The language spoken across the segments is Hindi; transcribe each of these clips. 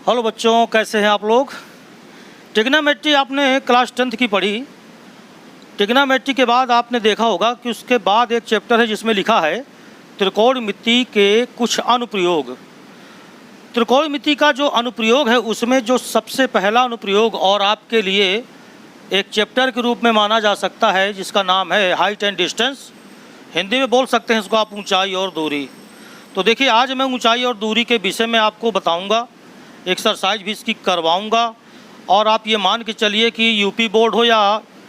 हेलो बच्चों, कैसे हैं आप लोग। ट्रिग्नोमेट्री आपने क्लास 10th की पढ़ी। ट्रिग्नोमेट्री के बाद आपने देखा होगा कि उसके बाद एक चैप्टर है जिसमें लिखा है त्रिकोणमिति के कुछ अनुप्रयोग। त्रिकोणमिति का जो अनुप्रयोग है उसमें जो सबसे पहला अनुप्रयोग और आपके लिए एक चैप्टर के रूप में माना जा सकता है जिसका नाम है हाइट एंड डिस्टेंस। हिंदी में बोल सकते हैं इसको आप ऊंचाई और दूरी। तो देखिए, आज मैं ऊंचाई और दूरी के विषय में आपको बताऊंगा, एक्सरसाइज भी इसकी करवाऊंगा। और आप ये मान के चलिए कि यूपी बोर्ड हो या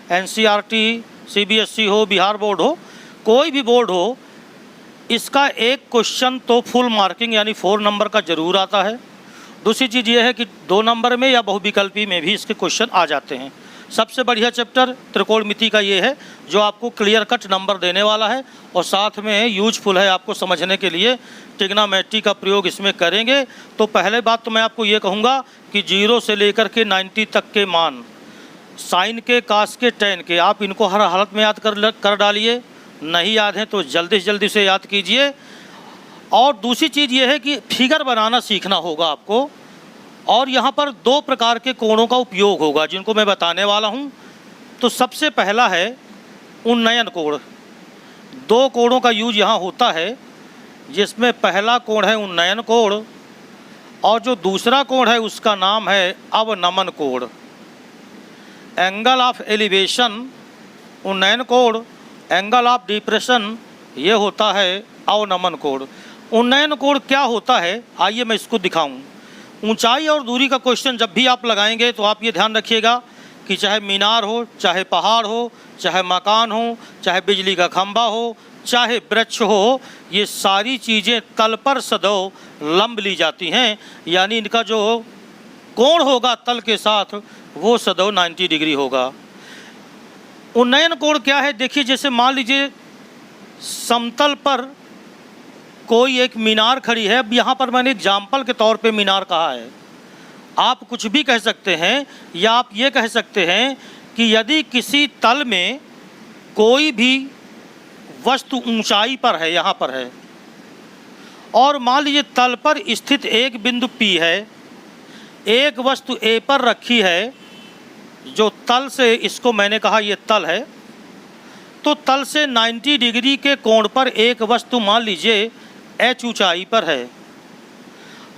एनसीईआरटी, सीबीएसई हो, बिहार बोर्ड हो, कोई भी बोर्ड हो, इसका एक क्वेश्चन तो फुल मार्किंग यानी 4 नंबर का ज़रूर आता है। दूसरी चीज़ ये है कि 2 नंबर में या बहुविकल्पी में भी इसके क्वेश्चन आ जाते हैं। सबसे बढ़िया चैप्टर त्रिकोणमिति का ये है जो आपको क्लियर कट नंबर देने वाला है और साथ में यूजफुल है आपको समझने के लिए। ट्रिग्नोमेट्री का प्रयोग इसमें करेंगे तो पहले बात तो मैं आपको ये कहूँगा कि 0 से लेकर के 90 तक के मान, साइन के, कास के, टेन के, आप इनको हर हालत में याद कर डालिए। नहीं याद है तो जल्दी से जल्दी से याद कीजिए। और दूसरी चीज़ ये है कि फिगर बनाना सीखना होगा आपको। और यहाँ पर 2 प्रकार के कोणों का उपयोग होगा जिनको मैं बताने वाला हूँ। तो सबसे पहला है उन्नयन कोण। 2 कोणों का यूज यहाँ होता है, जिसमें पहला कोण है उन्नयन कोण और जो दूसरा कोण है उसका नाम है अवनमन कोण। एंगल ऑफ एलिवेशन उन्नयन कोण, एंगल ऑफ डिप्रेशन ये होता है अवनमन कोण। उन्नयन कोण क्या होता है, आइए मैं इसको दिखाऊं। ऊंचाई और दूरी का क्वेश्चन जब भी आप लगाएंगे तो आप ये ध्यान रखिएगा कि चाहे मीनार हो, चाहे पहाड़ हो, चाहे मकान हो, चाहे बिजली का खंभा हो, चाहे वृक्ष हो, ये सारी चीज़ें तल पर सदैव लंब ली जाती हैं। यानी इनका जो कोण होगा तल के साथ वो सदैव 90 डिग्री होगा। उन्नयन कोण क्या है, देखिए जैसे मान लीजिए समतल पर कोई एक मीनार खड़ी है। अब यहाँ पर मैंने एग्जाम्पल के तौर पे मीनार कहा है, आप कुछ भी कह सकते हैं या आप ये कह सकते हैं कि यदि किसी तल में कोई भी वस्तु ऊंचाई पर है, यहाँ पर है, और मान लीजिए तल पर स्थित एक बिंदु P है, एक वस्तु A पर रखी है जो तल से, इसको मैंने कहा ये तल है, तो तल से 90 डिग्री के कोण पर एक वस्तु मान लीजिए H ऊंचाई पर है।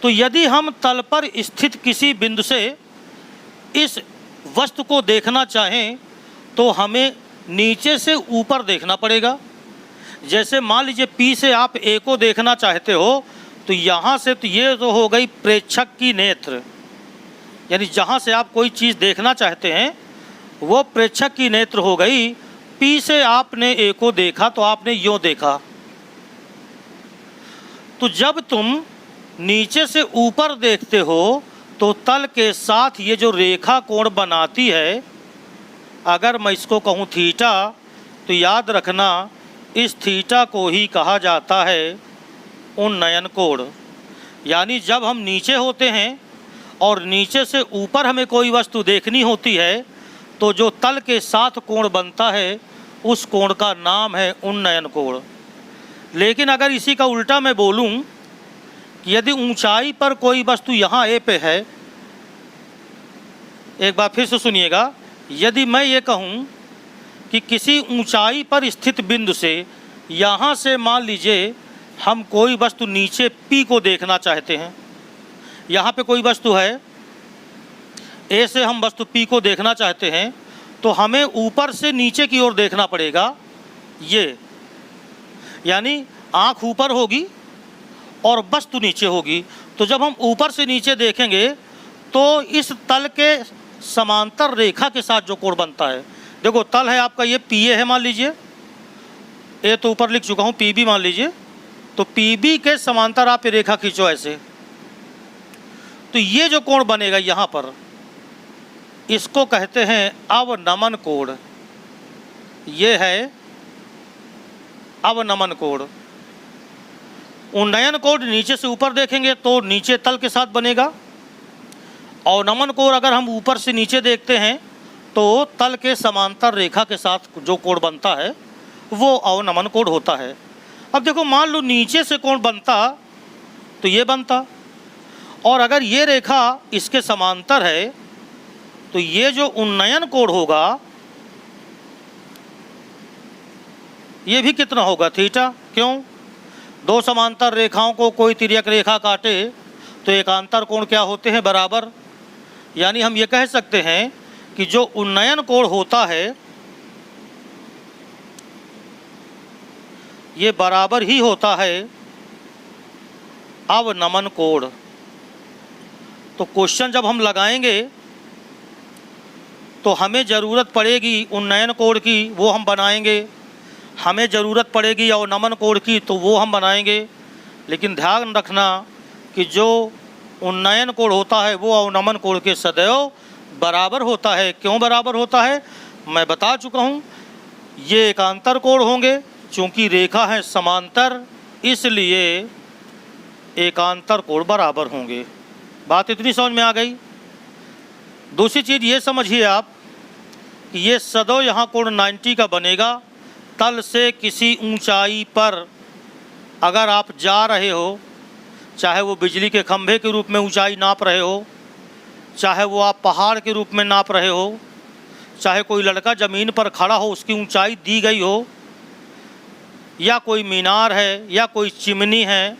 तो यदि हम तल पर स्थित किसी बिंदु से इस वस्तु को देखना चाहें तो हमें नीचे से ऊपर देखना पड़ेगा। जैसे मान लीजिए P से आप A को देखना चाहते हो तो यहाँ से, तो ये तो हो गई प्रेक्षक की नेत्र, यानी जहाँ से आप कोई चीज़ देखना चाहते हैं वो प्रेक्षक की नेत्र हो गई। P से आपने A को देखा तो आपने यूँ देखा। तो जब तुम नीचे से ऊपर देखते हो तो तल के साथ ये जो रेखा कोण बनाती है, अगर मैं इसको कहूँ थीटा, तो याद रखना इस थीटा को ही कहा जाता है उन्नयन कोण। यानी जब हम नीचे होते हैं और नीचे से ऊपर हमें कोई वस्तु देखनी होती है तो जो तल के साथ कोण बनता है उस कोण का नाम है उन्नयन कोण। लेकिन अगर इसी का उल्टा मैं बोलूं कि यदि ऊंचाई पर कोई वस्तु यहाँ A पे है, एक बार फिर से सुनिएगा, यदि मैं ये कहूँ कि किसी ऊंचाई पर स्थित बिंदु से यहाँ से मान लीजिए हम कोई वस्तु नीचे P को देखना चाहते हैं, यहाँ पे कोई वस्तु है, A से हम वस्तु P को देखना चाहते हैं, तो हमें ऊपर से नीचे की ओर देखना पड़ेगा। ये यानी आँख ऊपर होगी और वस्तु नीचे होगी। तो जब हम ऊपर से नीचे देखेंगे तो इस तल के समांतर रेखा के साथ जो कोण बनता है, देखो तल है आपका ये PA है मान लीजिए, A तो ऊपर लिख चुका हूँ, PB मान लीजिए, तो PB के समांतर आप रेखा खींचो ऐसे, तो ये जो कोण बनेगा यहाँ पर, इसको कहते हैं अवनमन कोण। ये है अवनमन कोण। उन्नयन कोण नीचे से ऊपर देखेंगे तो नीचे तल के साथ बनेगा। अवनमन कोण अगर हम ऊपर से नीचे देखते हैं तो तल के समांतर रेखा के साथ जो कोण बनता है वो अवनमन कोण होता है। अब देखो मान लो नीचे से कोण बनता तो ये बनता, और अगर ये रेखा इसके समांतर है तो ये जो उन्नयन कोण होगा ये भी कितना होगा, थीटा। क्यों? दो समांतर रेखाओं को कोई तिर्यक रेखा काटे तो एकांतर कोण क्या होते हैं, बराबर। यानी हम ये कह सकते हैं कि जो उन्नयन कोण होता है ये बराबर ही होता है अवनमन कोण। तो क्वेश्चन जब हम लगाएंगे तो हमें ज़रूरत पड़ेगी उन्नयन कोण की, वो हम बनाएंगे। हमें ज़रूरत पड़ेगी अवनमन कोण की, तो वो हम बनाएंगे। लेकिन ध्यान रखना कि जो उन्नयन कोण होता है वो अवनमन कोण के सदैव बराबर होता है। क्यों बराबर होता है, मैं बता चुका हूँ। ये एकांतर कोण होंगे, चूँकि रेखा है समांतर इसलिए एकांतर कोण बराबर होंगे। बात इतनी समझ में आ गई। दूसरी चीज़ ये समझिए आप कि ये सदैव यहाँ कोण 90 का बनेगा। तल से किसी ऊंचाई पर अगर आप जा रहे हो, चाहे वो बिजली के खंभे के रूप में ऊंचाई नाप रहे हो, चाहे वो आप पहाड़ के रूप में नाप रहे हो, चाहे कोई लड़का ज़मीन पर खड़ा हो उसकी ऊंचाई दी गई हो, या कोई मीनार है या कोई चिमनी है,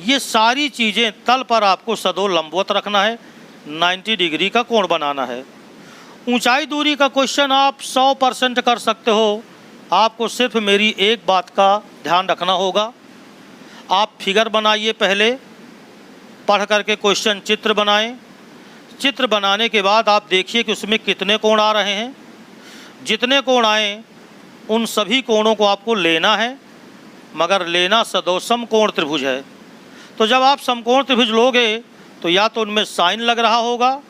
ये सारी चीज़ें तल पर आपको सदैव लंबवत रखना है, 90 डिग्री का कोण बनाना है। ऊंचाई दूरी का क्वेश्चन आप 100% कर सकते हो। आपको सिर्फ मेरी एक बात का ध्यान रखना होगा। आप फिगर बनाइए, पहले पढ़ करके क्वेश्चन चित्र बनाएं। चित्र बनाने के बाद आप देखिए कि उसमें कितने कोण आ रहे हैं। जितने कोण आए उन सभी कोणों को आपको लेना है, मगर लेना सदैव समकोण त्रिभुज है। तो जब आप समकोण त्रिभुज लोगे तो या तो उनमें साइन लग रहा होगा,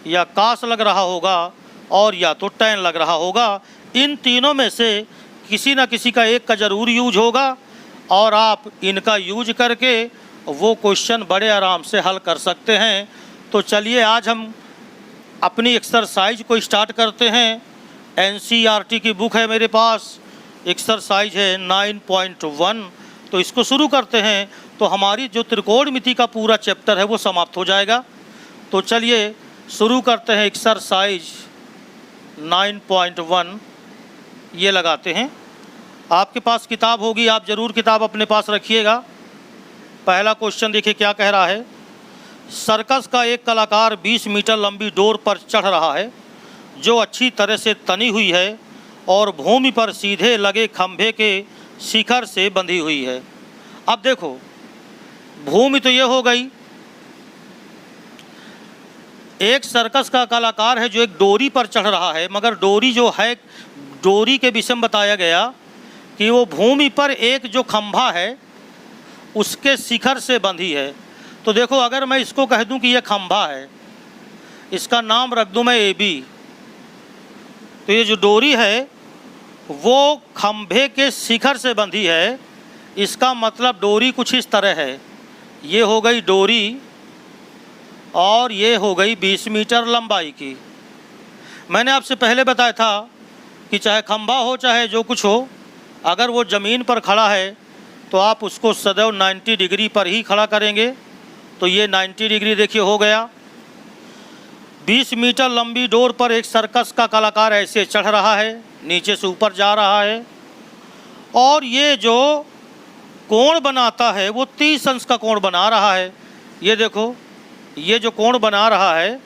या कास लग रहा होगा, और या तो टैन लग रहा होगा। इन तीनों में से किसी न किसी का एक का ज़रूर यूज होगा, और आप इनका यूज करके वो क्वेश्चन बड़े आराम से हल कर सकते हैं। तो चलिए आज हम अपनी एक्सरसाइज को स्टार्ट करते हैं। NCERT की बुक है मेरे पास, एक्सरसाइज है 9.1, तो इसको शुरू करते हैं। तो हमारी जो त्रिकोणमिति का पूरा चैप्टर है वो समाप्त हो जाएगा। तो चलिए शुरू करते हैं एक्सरसाइज 9.1। ये लगाते हैं। आपके पास किताब होगी, आप ज़रूर किताब अपने पास रखिएगा। पहला क्वेश्चन देखिए क्या कह रहा है। सर्कस का एक कलाकार 20 मीटर लंबी डोर पर चढ़ रहा है जो अच्छी तरह से तनी हुई है और भूमि पर सीधे लगे खंभे के शिखर से बंधी हुई है। अब देखो, भूमि तो ये हो गई। एक सर्कस का कलाकार है जो एक डोरी पर चढ़ रहा है, मगर डोरी जो है, डोरी के विषय में बताया गया कि वो भूमि पर एक जो खंभा है उसके शिखर से बंधी है। तो देखो, अगर मैं इसको कह दूं कि ये खंभा है, इसका नाम रख दूं मैं AB, तो ये जो डोरी है वो खंभे के शिखर से बंधी है। इसका मतलब डोरी कुछ इस तरह है। ये हो गई डोरी और ये हो गई 20 मीटर लंबाई की। मैंने आपसे पहले बताया था कि चाहे खंभा हो चाहे जो कुछ हो, अगर वो ज़मीन पर खड़ा है तो आप उसको सदैव 90 डिग्री पर ही खड़ा करेंगे। तो ये 90 डिग्री देखिए हो गया। 20 मीटर लंबी डोर पर एक सर्कस का कलाकार ऐसे चढ़ रहा है, नीचे से ऊपर जा रहा है, और ये जो कोण बनाता है वो 30 अंश का कोण बना रहा है। ये देखो, ये जो कोण बना रहा है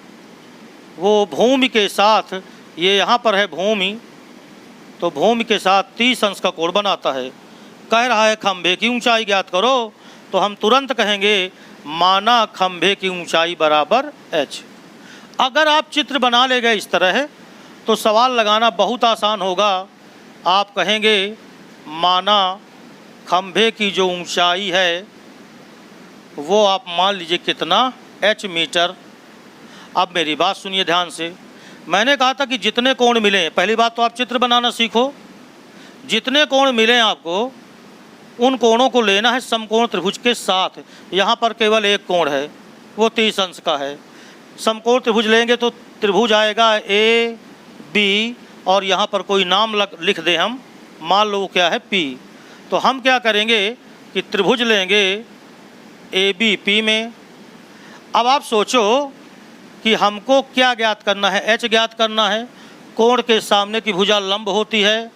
वो भूमि के साथ, ये यहाँ पर है भूमि, तो भूमि के साथ 30 अंश का कोण बनाता है। कह रहा है खंभे की ऊंचाई ज्ञात करो, तो हम तुरंत कहेंगे माना खंभे की ऊंचाई बराबर h। अगर आप चित्र बना ले गए इस तरह तो सवाल लगाना बहुत आसान होगा। आप कहेंगे माना खंभे की जो ऊंचाई है वो आप मान लीजिए कितना, h मीटर। अब मेरी बात सुनिए ध्यान से। मैंने कहा था कि जितने कोण मिलें, पहली बात तो आप चित्र बनाना सीखो। जितने कोण मिलें आपको उन कोणों को लेना है समकोण त्रिभुज के साथ। यहाँ पर केवल एक कोण है, वो 30 अंश का है। समकोण त्रिभुज लेंगे तो त्रिभुज आएगा AB, और यहाँ पर कोई नाम लिख दें हम, मान लो क्या है P। तो हम क्या करेंगे कि त्रिभुज लेंगे AB P में। अब आप सोचो कि हमको क्या ज्ञात करना है, एच ज्ञात करना है। कोण के सामने की भुजा लंब होती है,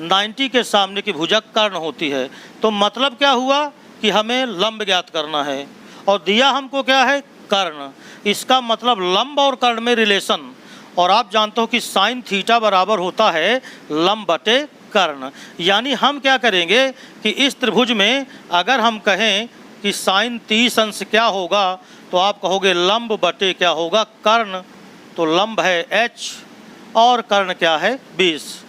90 के सामने की भुजा कर्ण होती है। तो मतलब क्या हुआ कि हमें लंब ज्ञात करना है और दिया हमको क्या है, कर्ण। इसका मतलब लंब और कर्ण में रिलेशन। और आप जानते हो कि साइन थीटा बराबर होता है लंब बटे कर्ण। यानी हम क्या करेंगे कि इस त्रिभुज में अगर हम कहें कि साइन 30 अंश क्या होगा, तो आप कहोगे लंब बटे क्या होगा, कर्ण। तो लंब है h और कर्ण क्या है 20।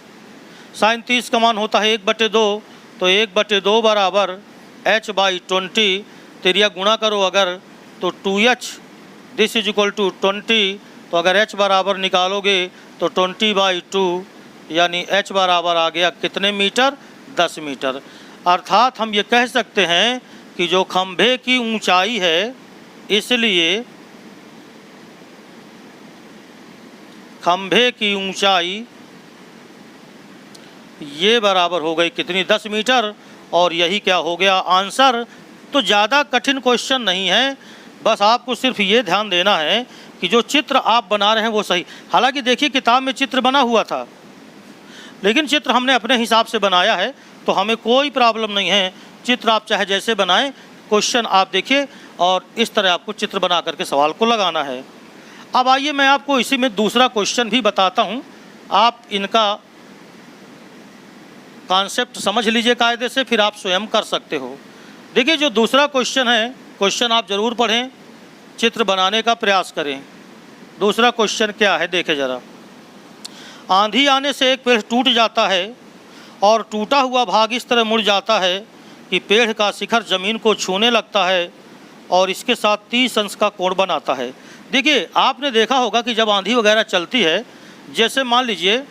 साइन 30 का मान होता है 1/2, तो 1/2 बराबर h/20। तेरिया गुणा करो अगर तो 2h, this is equal to 20। तो अगर h बराबर निकालोगे तो 20/2, यानी h बराबर आ गया कितने मीटर, 10 मीटर। अर्थात हम ये कह सकते हैं कि जो खंभे की ऊंचाई है, इसलिए खंभे की ऊंचाई ये बराबर हो गई कितनी, 10 मीटर। और यही क्या हो गया आंसर। तो ज़्यादा कठिन क्वेश्चन नहीं है, बस आपको सिर्फ ये ध्यान देना है कि जो चित्र आप बना रहे हैं वो सही। हालांकि देखिए किताब में चित्र बना हुआ था, लेकिन चित्र हमने अपने हिसाब से बनाया है, तो हमें कोई प्रॉब्लम नहीं है। चित्र आप चाहे जैसे बनाएं, क्वेश्चन आप देखिए और इस तरह आपको चित्र बना करके सवाल को लगाना है। अब आइए मैं आपको इसी में दूसरा क्वेश्चन भी बताता हूं, आप इनका कॉन्सेप्ट समझ लीजिए कायदे से, फिर आप स्वयं कर सकते हो। देखिए जो दूसरा क्वेश्चन है, क्वेश्चन आप ज़रूर पढ़ें, चित्र बनाने का प्रयास करें। दूसरा क्वेश्चन क्या है देखें ज़रा। आंधी आने से एक पेड़ टूट जाता है और टूटा हुआ भाग इस तरह मुड़ जाता है कि पेड़ का शिखर ज़मीन को छूने लगता है और इसके साथ 30 अंश का कोण बनाता है। देखिए आपने देखा होगा कि जब आंधी वगैरह चलती है, जैसे मान लीजिए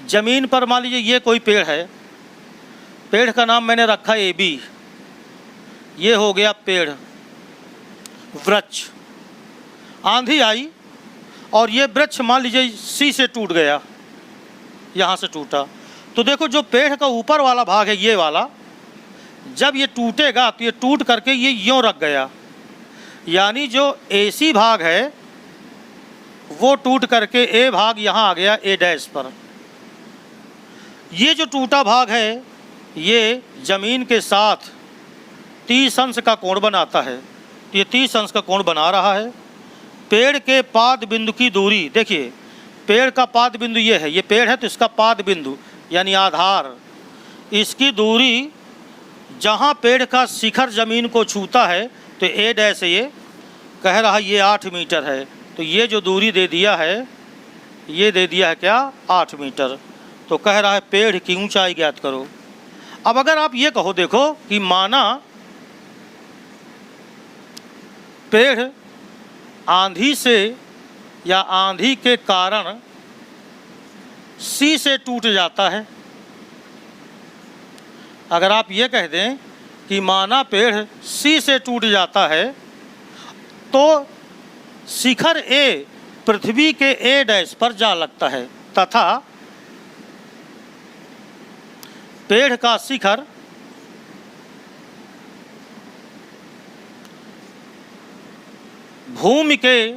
ज़मीन पर मान लीजिए ये कोई पेड़ है, पेड़ का नाम मैंने रखा AB, ये हो गया पेड़ वृक्ष। आंधी आई और ये वृक्ष मान लीजिए C से टूट गया, यहाँ से टूटा। तो देखो जो पेड़ का ऊपर वाला भाग है ये वाला, जब ये टूटेगा तो ये टूट करके ये यूँ रख गया, यानी जो AC भाग है वो टूट करके A भाग यहाँ आ गया A डैश पर। ये जो टूटा भाग है ये ज़मीन के साथ 30 अंश का कोण बनाता है, ये 30 अंश का कोण बना रहा है। पेड़ के पाद बिंदु की दूरी, देखिए पेड़ का पाद बिंदु ये है, ये पेड़ है तो इसका पाद बिंदु यानी आधार, इसकी दूरी जहाँ पेड़ का शिखर ज़मीन को छूता है तो A डैश ये कह रहा है ये 8 मीटर है। तो ये जो दूरी दे दिया है, ये दे दिया है क्या 8 मीटर। तो कह रहा है पेड़ की ऊंचाई ज्ञात करो। अब अगर आप ये कहो देखो कि माना पेड़ आंधी से या आंधी के कारण C से टूट जाता है। अगर आप ये कह दें कि माना पेड़ C से टूट जाता है तो शिखर A पृथ्वी के A डैश पर जा लगता है तथा पेड़ का शिखर भूमि के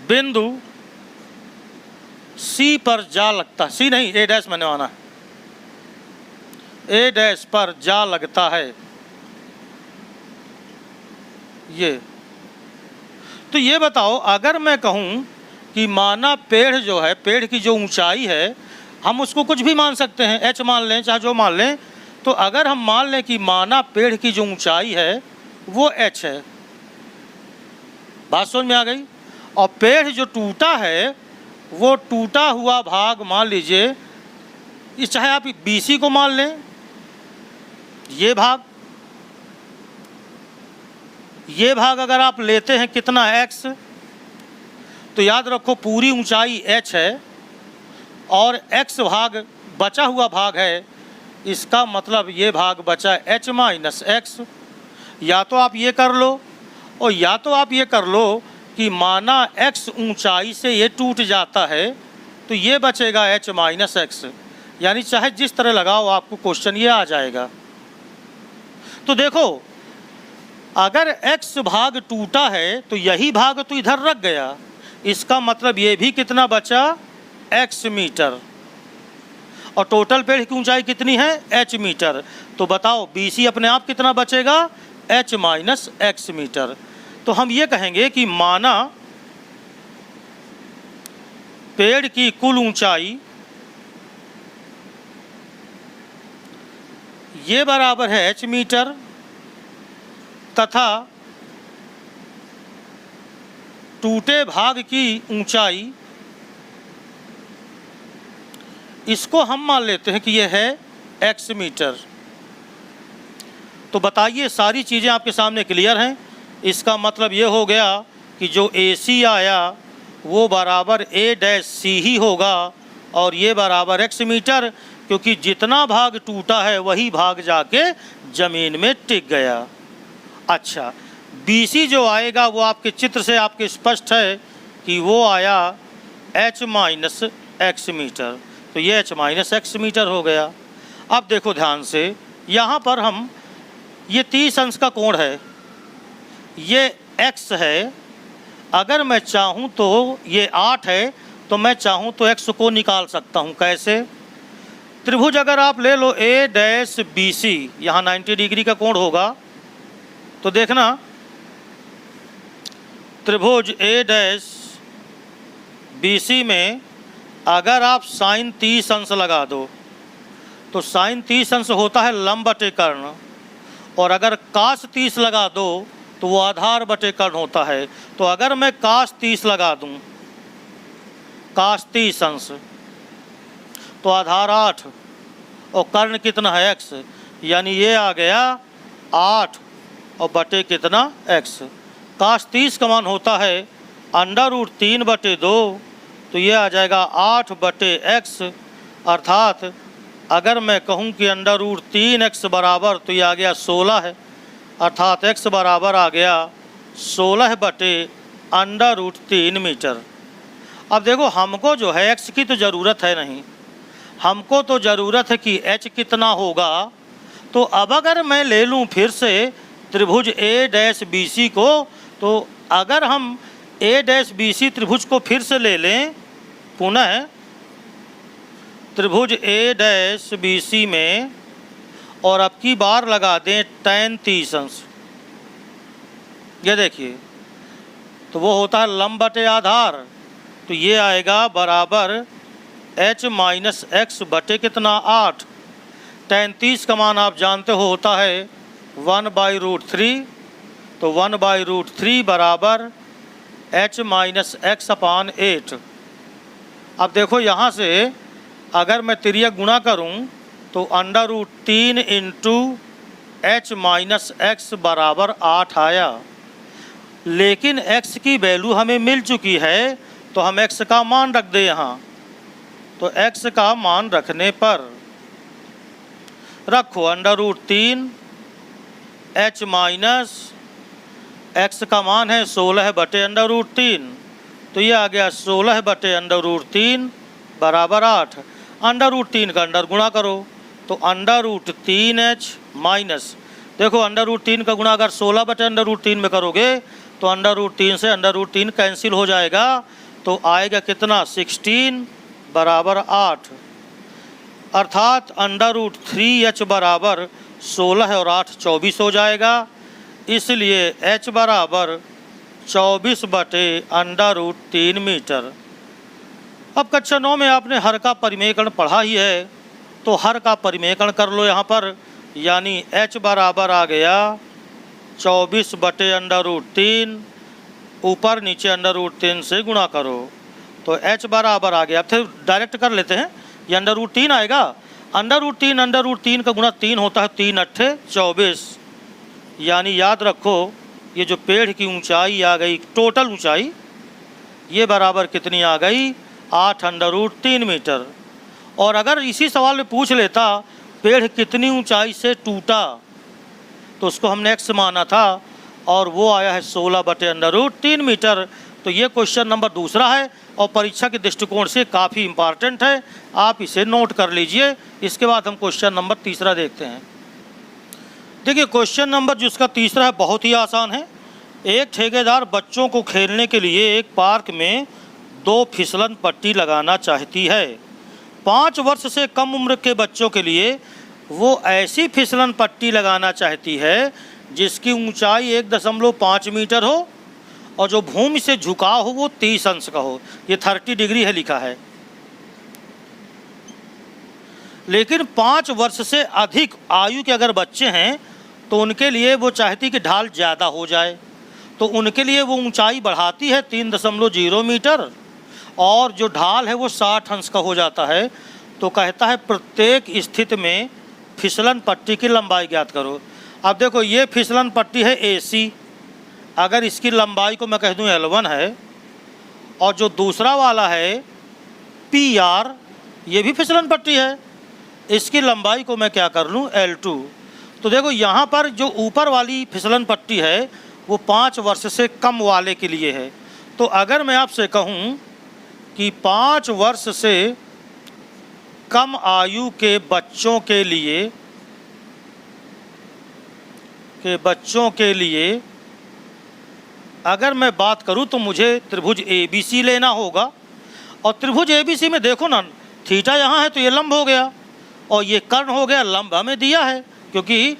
बिंदु C पर जा लगता, C नहीं A डैश मैंने माना, A डैश पर जा लगता है। ये तो ये बताओ, अगर मैं कहूँ कि माना पेड़ जो है, पेड़ की जो ऊंचाई है, हम उसको कुछ भी मान सकते हैं, h मान लें चाहे जो मान लें। तो अगर हम मान लें कि माना पेड़ की जो ऊंचाई है वो h है, बात समझ में आ गई। और पेड़ जो टूटा है वो टूटा हुआ भाग मान लीजिए, इस चाहे आप BC को मान लें, ये भाग अगर आप लेते हैं कितना x, तो याद रखो पूरी ऊंचाई h है और x भाग बचा हुआ भाग है, इसका मतलब ये भाग बचा h माइनस x। या तो आप ये कर लो और या तो आप ये कर लो कि माना x ऊंचाई से ये टूट जाता है तो ये बचेगा h माइनस x। यानी चाहे जिस तरह लगाओ आपको क्वेश्चन ये आ जाएगा। तो देखो अगर x भाग टूटा है तो यही भाग तो इधर रख गया, इसका मतलब ये भी कितना बचा, x मीटर। और टोटल पेड़ की ऊंचाई कितनी है, h मीटर। तो बताओ BC अपने आप कितना बचेगा, h माइनस x मीटर। तो हम ये कहेंगे कि माना पेड़ की कुल ऊंचाई ये बराबर है h मीटर तथा टूटे भाग की ऊंचाई इसको हम मान लेते हैं कि ये है x मीटर। तो बताइए, सारी चीज़ें आपके सामने क्लियर हैं। इसका मतलब ये हो गया कि जो AC आया वो बराबर A डैश C ही होगा और ये बराबर x मीटर, क्योंकि जितना भाग टूटा है वही भाग जाके ज़मीन में टिक गया। अच्छा, BC जो आएगा वो आपके चित्र से आपके स्पष्ट है कि वो आया h माइनस x मीटर। तो ये h माइनस x मीटर हो गया। अब देखो ध्यान से, यहाँ पर हम ये 30 अंश का कोण है, ये x है। अगर मैं चाहूँ तो ये 8 है, तो मैं चाहूँ तो x को निकाल सकता हूँ। कैसे? त्रिभुज अगर आप ले लो A डैश BC, यहाँ 90 डिग्री का कोण होगा। तो देखना, त्रिभुज A डैश BC में अगर आप साइन 30 अंश लगा दो तो साइन 30 अंश होता है लंब बटे कर्ण, और अगर कास 30 लगा दो तो वो आधार बटे कर्ण होता है। तो अगर मैं कास 30 लगा दूं, कास 30 अंश, तो आधार 8 और कर्ण कितना है x, यानी ये आ गया 8 और बटे कितना x। कास 30 का मान होता है √3/2, तो ये आ जाएगा 8 बटे x। अर्थात अगर मैं कहूँ कि √3x बराबर, तो ये आ गया 16 है, अर्थात x बराबर आ गया 16 बटे √3 मीटर। अब देखो, हमको जो है x की तो ज़रूरत है नहीं, हमको तो ज़रूरत है कि h कितना होगा। तो अब अगर मैं ले लूँ फिर से त्रिभुज A डैश BC को, तो अगर हम A डैश BC त्रिभुज को फिर से ले लें, पुनः त्रिभुज A डैश BC में, और अब की बार लगा दें tan 30 अंश, ये देखिए, तो वो होता है लंब बटे आधार। तो ये आएगा बराबर h माइनस x बटे कितना 8। tan 30 का मान आप जानते हो होता है 1/√3, तो 1/√3 बराबर h माइनस x अपान 8। अब देखो, यहाँ से अगर मैं तिर्यक गुणा करूँ तो √3 इंटू h माइनस x बराबर 8 आया। लेकिन x की वैल्यू हमें मिल चुकी है, तो हम x का मान रख दें यहाँ। तो x का मान रखने पर रखो √3 h माइनस x का मान है 16 बटे √3, तो ये आ गया 16 बटे √3 बराबर 8। √3 का अंडर गुणा करो तो √3h माइनस, देखो √3 का गुणा अगर 16 बटे √3 में करोगे तो √3 से √3 कैंसिल हो जाएगा, तो आएगा कितना 16 बराबर 8। अर्थात √3h बराबर 16 और 8 24 हो जाएगा। इसलिए h बराबर 24 बटे √3 मीटर। अब कक्षा 9 में आपने हर का परिमेयकरण पढ़ा ही है, तो हर का परिमेयकरण कर लो यहाँ पर, यानी h बराबर आ गया 24 बटे √3, ऊपर नीचे √3 से गुणा करो तो h बराबर आ गया। फिर डायरेक्ट कर लेते हैं, ये √3 आएगा, √3 का गुणा 3 होता है, 3 अट्ठे 24, यानी याद रखो ये जो पेड़ की ऊंचाई आ गई, टोटल ऊंचाई, ये बराबर कितनी आ गई 8 √3 मीटर। और अगर इसी सवाल में पूछ लेता पेड़ कितनी ऊंचाई से टूटा, तो उसको हमने x माना था और वो आया है 16 बटे √3 मीटर। तो ये क्वेश्चन नंबर दूसरा है और परीक्षा के दृष्टिकोण से काफ़ी इम्पॉर्टेंट है, आप इसे नोट कर लीजिए। इसके बाद हम क्वेश्चन नंबर तीसरा देखते हैं। देखिए क्वेश्चन नंबर जिसका तीसरा है बहुत ही आसान है। एक ठेकेदार बच्चों को खेलने के लिए एक पार्क में 2 फिसलन पट्टी लगाना चाहती है। 5 वर्ष से कम उम्र के बच्चों के लिए वो ऐसी फिसलन पट्टी लगाना चाहती है जिसकी ऊंचाई 1.5 मीटर हो और जो भूमि से झुकाव हो वो 30 अंश का हो। ये 30 डिग्री है लिखा है। लेकिन 5 वर्ष से अधिक आयु के अगर बच्चे हैं तो उनके लिए वो चाहती कि ढाल ज़्यादा हो जाए, तो उनके लिए वो ऊंचाई बढ़ाती है 3.0 मीटर और जो ढाल है वो 60 अंश का हो जाता है। तो कहता है प्रत्येक स्थिति में फिसलन पट्टी की लंबाई ज्ञात करो। अब देखो ये फिसलन पट्टी है AC, अगर इसकी लंबाई को मैं कह दूं L1 है, और जो दूसरा वाला है PR ये भी फिसलन पट्टी है, इसकी लंबाई को मैं क्या कर लूं L2। तो देखो यहाँ पर जो ऊपर वाली फिसलन पट्टी है वो 5 वर्ष से कम वाले के लिए है। तो अगर मैं आपसे कहूँ कि 5 वर्ष से कम आयु के बच्चों के लिए अगर मैं बात करूं तो मुझे त्रिभुज ABC लेना होगा। और त्रिभुज ABC में देखो ना, थीटा यहाँ है तो ये लंब हो गया और ये कर्ण हो गया, लंब हमें दिया है क्योंकि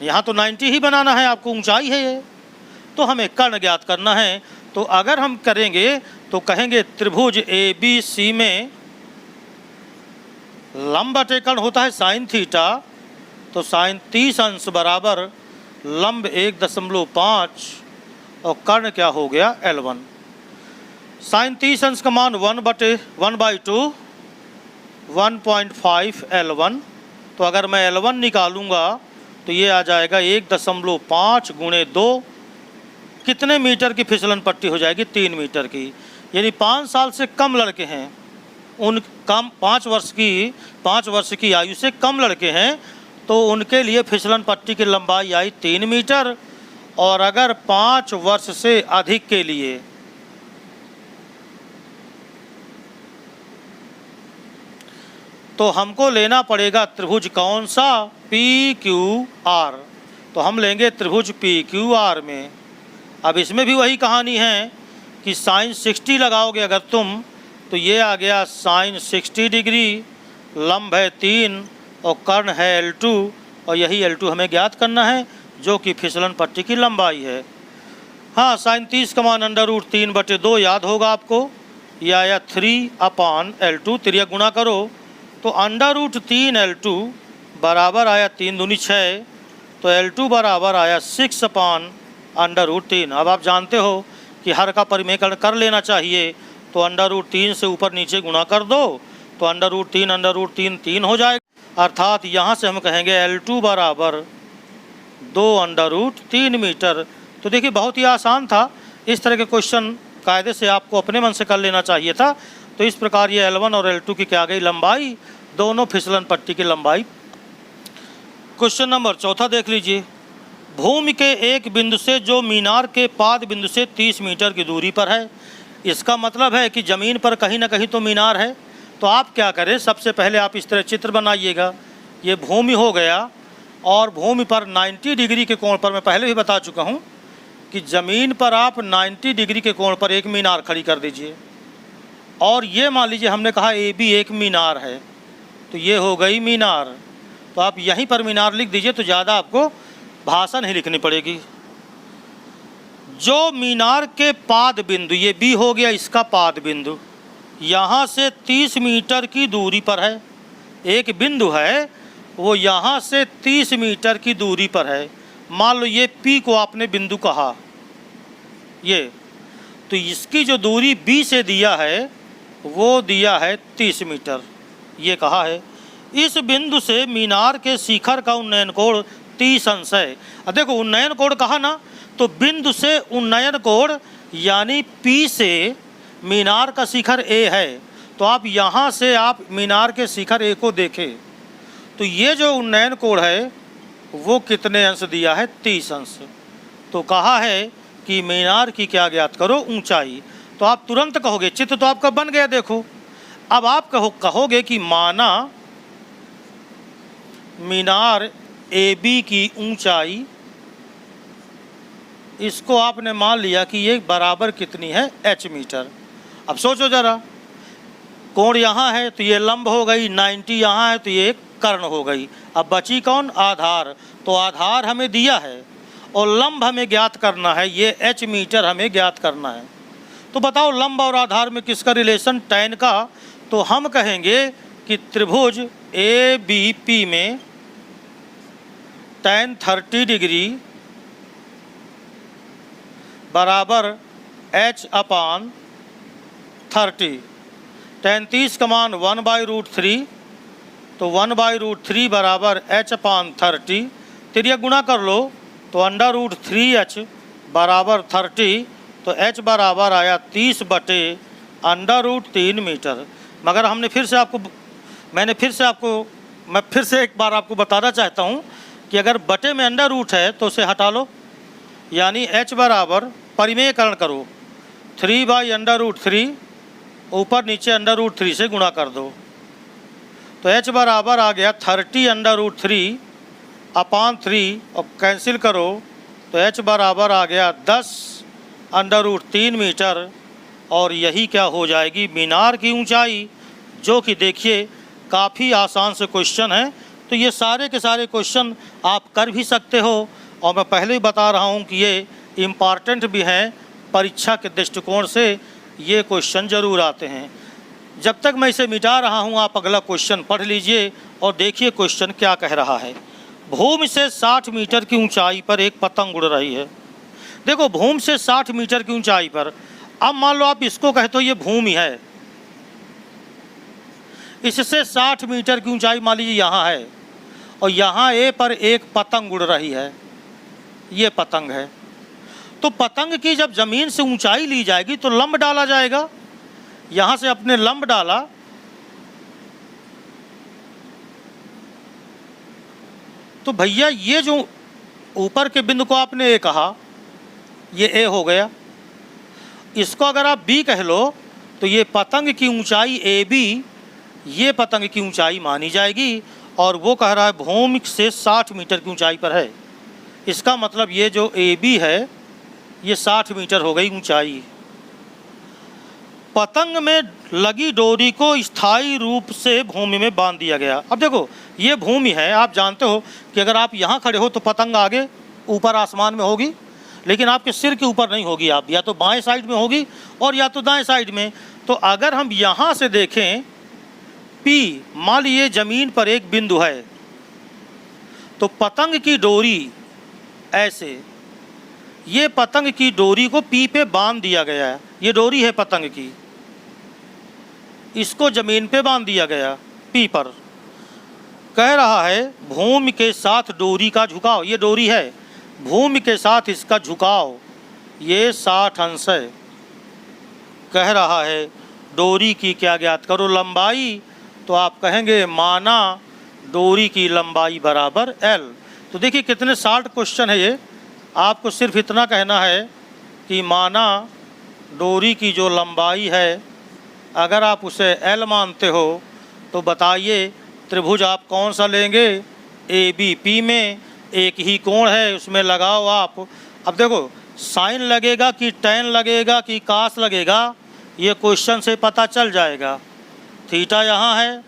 यहाँ तो 90 ही बनाना है आपको, ऊंचाई है ये, तो हमें कर्ण ज्ञात करना है। तो अगर हम करेंगे तो कहेंगे त्रिभुज ABC में लंब बटे कर्ण होता है साइन थीटा, तो साइन 30 अंश बराबर लंब 1.5 और कर्ण क्या हो गया L1। साइन 30 अंश का मान 1/2 1.5 L1। तो अगर मैं L1 निकालूंगा तो ये आ जाएगा 1.5 गुणे 2, कितने मीटर की फिसलन पट्टी हो जाएगी 3 मीटर की। यानी 5 साल से कम लड़के हैं, उन कम 5 वर्ष की आयु से कम लड़के हैं तो उनके लिए फिसलन पट्टी की लंबाई आई 3 मीटर। और अगर 5 वर्ष से अधिक के लिए तो हमको लेना पड़ेगा त्रिभुज कौन सा PQR। तो हम लेंगे त्रिभुज PQR में। अब इसमें भी वही कहानी है कि साइन 60 लगाओगे अगर तुम तो ये आ गया साइन 60 डिग्री, लंब है 3 और कर्ण है L2 और यही L2 हमें ज्ञात करना है जो कि फिसलन पट्टी की लंबाई है। हाँ, साइन 30 का मान √3/2 याद होगा आपको, यह आया 3/L2, तिर्यक गुणा करो तो √3 L2 बराबर आया 3 दूनी 6, तो L2 बराबर आया 6/√3। अब आप जानते हो कि हर का परिमेयकरण कर लेना चाहिए, तो √3 से ऊपर नीचे गुणा कर दो तो √3 3 हो जाएगा। अर्थात यहाँ से हम कहेंगे L2 बराबर 2√3 मीटर। तो देखिए बहुत ही आसान था, इस तरह के क्वेश्चन कायदे से आपको अपने मन से कर लेना चाहिए था। तो इस प्रकार ये L1 और L2 की क्या गई लंबाई, दोनों फिसलन पट्टी की लंबाई। क्वेश्चन नंबर 4 देख लीजिए। भूमि के एक बिंदु से जो मीनार के पाद बिंदु से 30 मीटर की दूरी पर है, इसका मतलब है कि ज़मीन पर कहीं ना कहीं तो मीनार है। तो आप क्या करें, सबसे पहले आप इस तरह चित्र बनाइएगा। ये भूमि हो गया और भूमि पर 90 डिग्री के कोण पर, मैं पहले भी बता चुका हूँ कि ज़मीन पर आप 90 डिग्री के कोण पर एक मीनार खड़ी कर दीजिए। और ये मान लीजिए हमने कहा AB एक मीनार है, तो ये हो गई मीनार। तो आप यहीं पर मीनार लिख दीजिए तो ज़्यादा आपको भाषा नहीं लिखनी पड़ेगी। जो मीनार के पाद बिंदु, ये B हो गया इसका पाद बिंदु, यहाँ से 30 मीटर की दूरी पर है। एक बिंदु है वो यहाँ से 30 मीटर की दूरी पर है। मान लो ये P को आपने बिंदु कहा, ये तो इसकी जो दूरी B से दिया है वो दिया है 30 मीटर, ये कहा है। इस बिंदु से मीनार के शिखर का उन्नयन कोण 30 अंश है। अब देखो उन्नयन कोण कहा ना, तो बिंदु से उन्नयन कोण यानी P से मीनार का शिखर A है, तो आप यहाँ से आप मीनार के शिखर A को देखें तो ये जो उन्नयन कोण है वो कितने अंश दिया है 30 अंश। तो कहा है कि मीनार की क्या ज्ञात करो ऊंचाई। तो आप तुरंत कहोगे, चित्र तो आपका बन गया। देखो अब आप कहोगे कि माना मीनार ए बी की ऊंचाई, इसको आपने मान लिया कि ये बराबर कितनी है, h मीटर। अब सोचो ज़रा, कोण यहाँ है तो ये लंब हो गई, 90 यहाँ है तो ये कर्ण हो गई। अब बची कौन, आधार। तो आधार हमें दिया है और लंब हमें ज्ञात करना है, ये h मीटर हमें ज्ञात करना है। तो बताओ लंब और आधार में किसका रिलेशन, tan का। तो हम कहेंगे कि त्रिभुज ए बी पी में tan 30 डिग्री बराबर h/30। tan 30 का मान 1/√3, तो 1/√3 बराबर h/30। तिर्यक गुणा कर लो तो √3h बराबर 30, तो h बराबर आया 30/√3 मीटर। मगर मैं फिर से एक बार आपको बताना चाहता हूँ कि अगर बटे में अंडर रूट है तो उसे हटा लो, यानी h बराबर परिमेयकरण करो, 3/√3 ऊपर नीचे √3 से गुणा कर दो, तो h बराबर आ गया 30√3/3 और कैंसिल करो तो h बराबर आ गया 10√3 मीटर। और यही क्या हो जाएगी, मीनार की ऊंचाई, जो कि देखिए काफ़ी आसान से क्वेश्चन है। तो ये सारे के सारे क्वेश्चन आप कर भी सकते हो, और मैं पहले ही बता रहा हूँ कि ये इम्पॉर्टेंट भी हैं, परीक्षा के दृष्टिकोण से ये क्वेश्चन ज़रूर आते हैं। जब तक मैं इसे मिटा रहा हूँ आप अगला क्वेश्चन पढ़ लीजिए और देखिए क्वेश्चन क्या कह रहा है। भूमि से 60 मीटर की ऊंचाई पर एक पतंग उड़ रही है। देखो भूमि से 60 मीटर की ऊंचाई पर, अब मान लो आप इसको कहते हो ये भूमि है, इससे 60 मीटर की ऊंचाई मान लीजिए यहाँ है, और यहाँ ए पर एक पतंग उड़ रही है, ये पतंग है। तो पतंग की जब ज़मीन से ऊंचाई ली जाएगी तो लंब डाला जाएगा, यहाँ से अपने लंब डाला, तो भैया ये जो ऊपर के बिंदु को आपने ए कहा, ये ए हो गया। इसको अगर आप बी कह लो तो ये पतंग की ऊंचाई ए बी, ये पतंग की ऊंचाई मानी जाएगी, और वो कह रहा है भूमि से 60 मीटर की ऊंचाई पर है। इसका मतलब ये जो ए बी है ये 60 मीटर हो गई ऊंचाई। पतंग में लगी डोरी को स्थायी रूप से भूमि में बांध दिया गया। अब देखो ये भूमि है, आप जानते हो कि अगर आप यहाँ खड़े हो तो पतंग आगे ऊपर आसमान में होगी, लेकिन आपके सिर के ऊपर नहीं होगी, आप या तो बाएं साइड में होगी और या तो दाएं साइड में। तो अगर हम यहाँ से देखें पी, मान लीजिए ज़मीन पर एक बिंदु है, तो पतंग की डोरी ऐसे, ये पतंग की डोरी को पी पे बांध दिया गया है, ये डोरी है पतंग की, इसको ज़मीन पे बांध दिया गया पी पर। कह रहा है भूमि के साथ डोरी का झुकाव, ये डोरी है, भूमि के साथ इसका झुकाव ये 60 अंश है। कह रहा है डोरी की क्या ज्ञात करो, लंबाई, तो आप कहेंगे माना डोरी की लंबाई बराबर L। तो देखिए कितने शार्ट क्वेश्चन है ये, आपको सिर्फ इतना कहना है कि माना डोरी की जो लंबाई है अगर आप उसे L मानते हो तो बताइए त्रिभुज आप कौन सा लेंगे, ए बी पी में एक ही कोण है उसमें लगाओ आप। अब देखो साइन लगेगा कि टैन लगेगा कि कास लगेगा, ये क्वेश्चन से पता चल जाएगा। थीटा यहाँ है,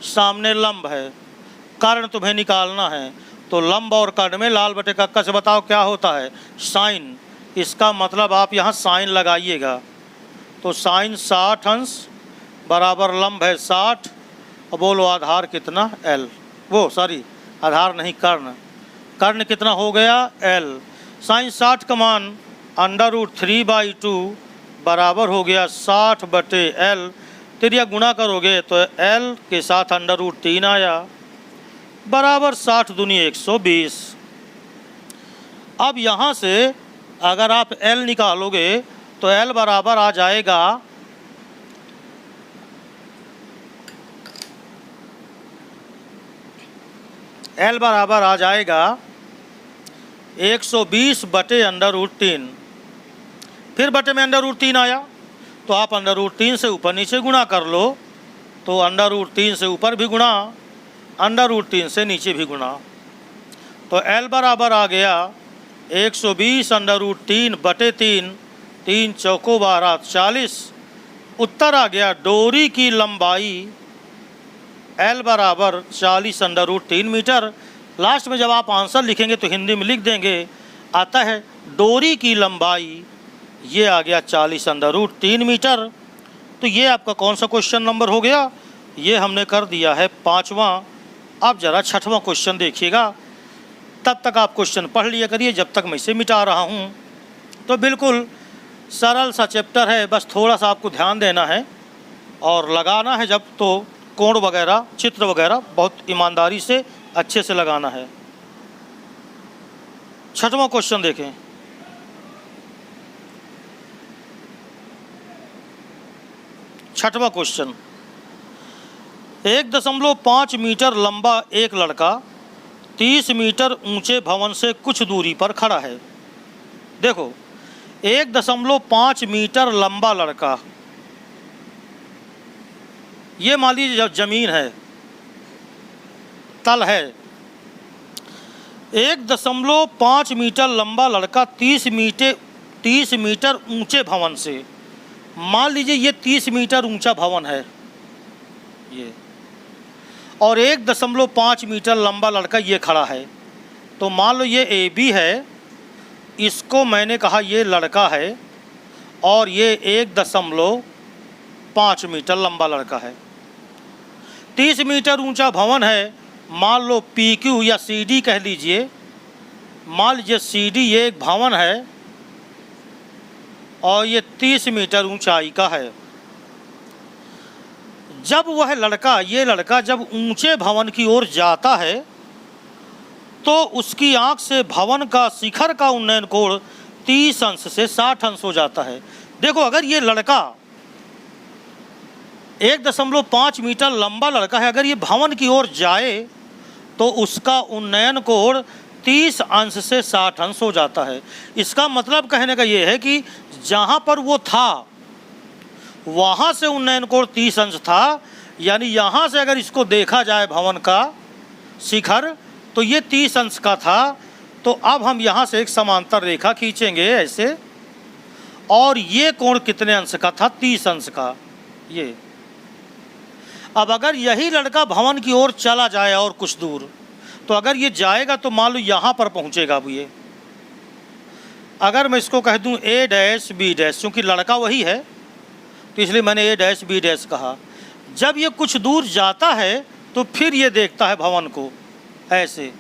सामने लंब है, कर्ण तुम्हें निकालना है, तो लंब और कर्ण में लाल बटे कक्का से बताओ क्या होता है, साइन। इसका मतलब आप यहाँ साइन लगाइएगा, तो साइन 60 अंश बराबर लंब है 60, और बोलो आधार कितना L, वो सॉरी आधार नहीं कर्ण, कर्ण कितना हो गया L। साइन 60 का मान √3/2 बराबर हो गया 60/L। तिर्या गुणा करोगे तो L के साथ √3 आया बराबर 60 दूनी 120। अब यहाँ से अगर आप L निकालोगे तो L बराबर आ जाएगा L बराबर आ जाएगा 120/√3। फिर बटे में √3 आया तो आप √3 से ऊपर नीचे गुणा कर लो, तो √3 से ऊपर भी गुणा, √3 से नीचे भी गुणा। तो L बराबर आ गया 120√3 बटे 3, 3 चौको 12 40। उत्तर आ गया डोरी की लंबाई L बराबर 40√3 मीटर। लास्ट में जब आप आंसर लिखेंगे तो हिंदी में लिख देंगे, आता है डोरी की लंबाई ये आ गया 40√3 मीटर। तो ये आपका कौन सा क्वेश्चन नंबर हो गया? ये हमने कर दिया है 5वां। अब ज़रा 6वां क्वेश्चन देखिएगा, तब तक आप क्वेश्चन पढ़ लिया करिए जब तक मैं इसे मिटा रहा हूँ। तो बिल्कुल सरल सा चैप्टर है, बस थोड़ा सा आपको ध्यान देना है और लगाना है जब तो कोण वगैरह चित्र वगैरह बहुत ईमानदारी से अच्छे से लगाना है। 6वां क्वेश्चन देखें। छठवां क्वेश्चन, 1.5 मीटर लंबा एक लड़का 30 मीटर ऊंचे भवन से कुछ दूरी पर खड़ा है। देखो 1.5 मीटर लंबा लड़का, ये मान लीजिए जमीन है, तल है। 1.5 मीटर लंबा लड़का 30 मीटर ऊंचे भवन से, मान लीजिए ये 30 मीटर ऊंचा भवन है ये, और 1.5 मीटर लंबा लड़का ये खड़ा है। तो मान लो ये AB है, इसको मैंने कहा ये लड़का है और ये 1.5 मीटर लंबा लड़का है। 30 मीटर ऊंचा भवन है, मान लो PQ या CD कह लीजिए। मान लीजिए CD ये एक भवन है और ये 30 मीटर ऊंचाई का है। जब वह लड़का, ये लड़का जब ऊंचे भवन की ओर जाता है तो उसकी आंख से भवन का शिखर का उन्नयन कोण 30 अंश से 60 अंश हो जाता है। देखो अगर ये लड़का 1.5 मीटर लंबा लड़का है, अगर ये भवन की ओर जाए तो उसका उन्नयन कोण 30 अंश से 60 अंश हो जाता है। इसका मतलब कहने का ये है कि जहाँ पर वो था वहाँ से उन्नयन कोण 30 अंश था, यानी यहाँ से अगर इसको देखा जाए भवन का शिखर तो ये 30 अंश का था। तो अब हम यहाँ से एक समांतर रेखा खींचेंगे ऐसे, और ये कोण कितने अंश का था? 30 अंश का ये। अब अगर यही लड़का भवन की ओर चला जाए और कुछ दूर, तो अगर ये जाएगा तो मान लो यहाँ पर पहुँचेगा। अब ये अगर मैं इसको कह दूँ A-B-, क्योंकि लड़का वही है तो इसलिए मैंने A-B- कहा। जब ये कुछ दूर जाता है तो फिर ये देखता है भवन को ऐसे,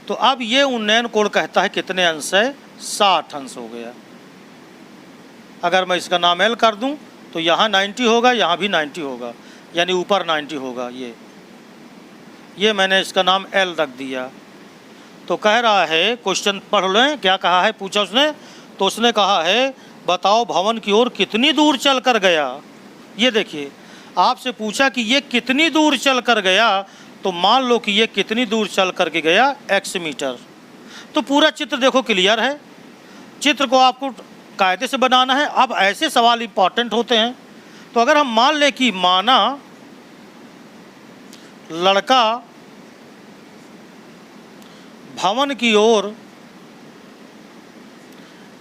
तो अब ये उन्नयन कोण कहता है कितने अंश है? 60 अंश हो गया। अगर मैं इसका नाम L कर दूं तो यहाँ 90 होगा, यहाँ भी 90 होगा, यानी ऊपर 90 होगा। ये मैंने इसका नाम L रख दिया। तो कह रहा है, क्वेश्चन पढ़ लें क्या कहा है, पूछा उसने। तो उसने कहा है बताओ भवन की ओर कितनी दूर चल कर गया। ये देखिए आपसे पूछा कि ये कितनी दूर चल कर गया, तो मान लो कि ये कितनी दूर चल कर के गया? X metre. तो पूरा चित्र देखो क्लियर है। चित्र को आपको कायदे से बनाना है। अब ऐसे सवाल इंपॉर्टेंट होते हैं। तो अगर हम मान लें कि माना लड़का भवन की ओर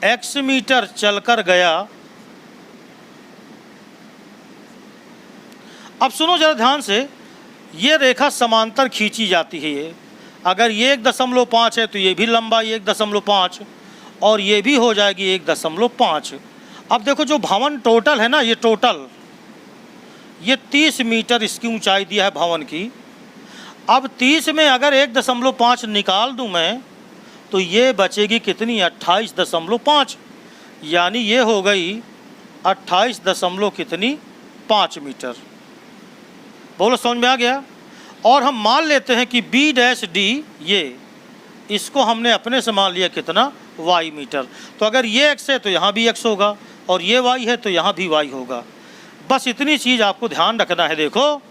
X मीटर चलकर गया। अब सुनो जरा ध्यान से, ये रेखा समांतर खींची जाती है। ये अगर ये 1.5 है तो ये भी लंबाई 1.5 और ये भी हो जाएगी 1.5। अब देखो जो भवन टोटल है ना, ये टोटल ये 30 मीटर इसकी ऊंचाई दिया है भवन की। अब 30 में अगर 1.5 निकाल दूं मैं तो ये बचेगी कितनी? 28.5, यानी ये हो गई 28.5 मीटर। बोलो समझ में आ गया? और हम मान लेते हैं कि B-D ये, इसको हमने अपने से मान लिया कितना? Y metre. तो अगर ये X है तो यहाँ भी X होगा, और ये Y है तो यहाँ भी Y होगा। बस इतनी चीज़ आपको ध्यान रखना है। देखो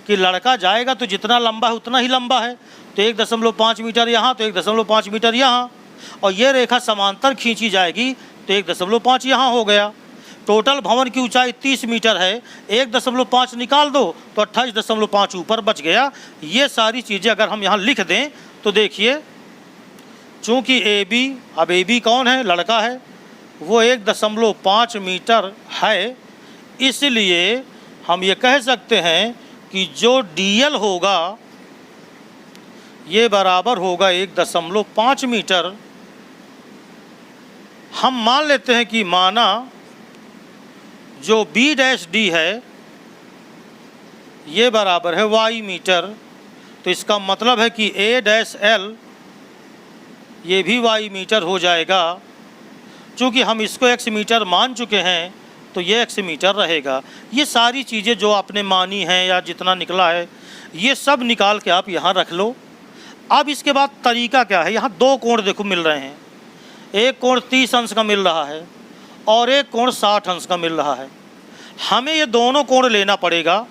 कि लड़का जाएगा तो जितना लंबा है उतना ही लंबा है, तो 1.5 मीटर यहाँ, तो 1.5 मीटर यहाँ, और ये रेखा समांतर खींची जाएगी तो 1.5 यहाँ हो गया। टोटल भवन की ऊंचाई 30 मीटर है, 1.5 निकाल दो तो 28.5 ऊपर बच गया। ये सारी चीज़ें अगर हम यहाँ लिख दें तो देखिए चूँकि ए बी, अब ए बी कौन है, लड़का है, वो 1.5 मीटर है, इसलिए हम ये कह सकते हैं कि जो DL होगा ये बराबर होगा 1.5 मीटर। हम मान लेते हैं कि माना जो B' है ये बराबर है y मीटर, तो इसका मतलब है कि A' L ये भी y मीटर हो जाएगा। चूँकि हम इसको x मीटर मान चुके हैं तो ये x मीटर रहेगा। ये सारी चीज़ें जो आपने मानी हैं या जितना निकला है ये सब निकाल के आप यहाँ रख लो। अब इसके बाद तरीका क्या है, यहाँ दो कोण देखो मिल रहे हैं, एक कोण 30 अंश का मिल रहा है और एक कोण 60 अंश का मिल रहा है। हमें ये दोनों कोण लेना पड़ेगा,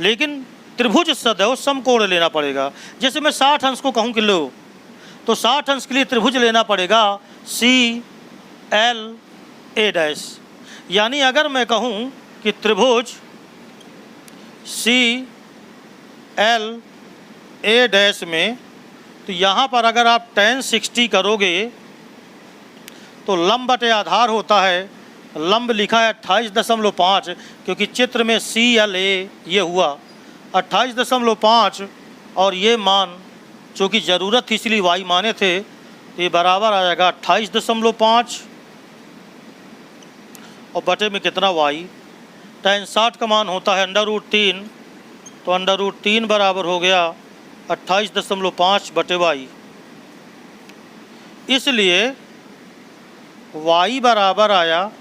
लेकिन त्रिभुज सदैव समकोण लेना पड़ेगा। जैसे मैं 60 अंश को कहूँ कि लो, तो 60 अंश के लिए त्रिभुज लेना पड़ेगा CLA'। यानी अगर मैं कहूँ कि त्रिभुज CLA' में, तो यहाँ पर अगर आप tan 60 करोगे तो लंब बटे आधार होता है, लंब लिखा है 28.5, क्योंकि चित्र में CLA ये हुआ 28.5 और ये मान चूँकि ज़रूरत थी इसलिए y माने थे, तो ये बराबर आ जाएगा 28.5 और बटे में कितना y। tan 60 का मान होता है √3, तो √3 बराबर हो गया 28.5 बटे y। इसलिए y बराबर आया